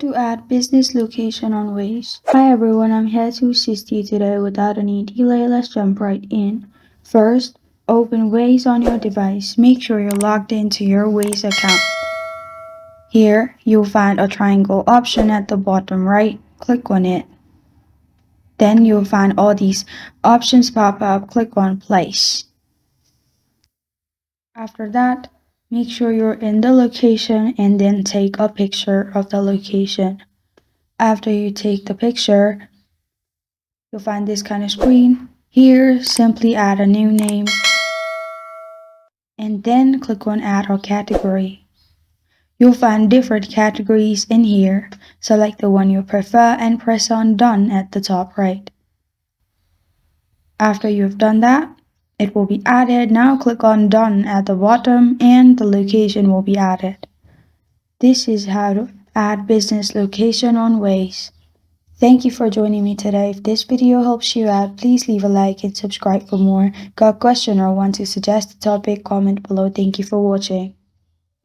to add business location on Waze. Hi everyone, I'm here to assist you today. Without any delay, let's jump right in. First, open Waze on your device. Make sure you're logged into your Waze account. Here, you'll find a triangle option at the bottom right. Click on it. Then you'll find all these options pop up. Click on Place. After that, make sure you're in the location and then take a picture of the location. After you take the picture, you'll find this kind of screen. Here, simply add a new name and then click on Add or Category. You'll find different categories in here. Select the one you prefer and press on Done at the top right. After you've done that, it will be added. Now click on Done at the bottom and the location will be added. This is how to add business location on Waze. Thank you for joining me today. If this video helps you out, please leave a like and subscribe for more. Got a question or want to suggest a topic? Comment below. Thank you for watching.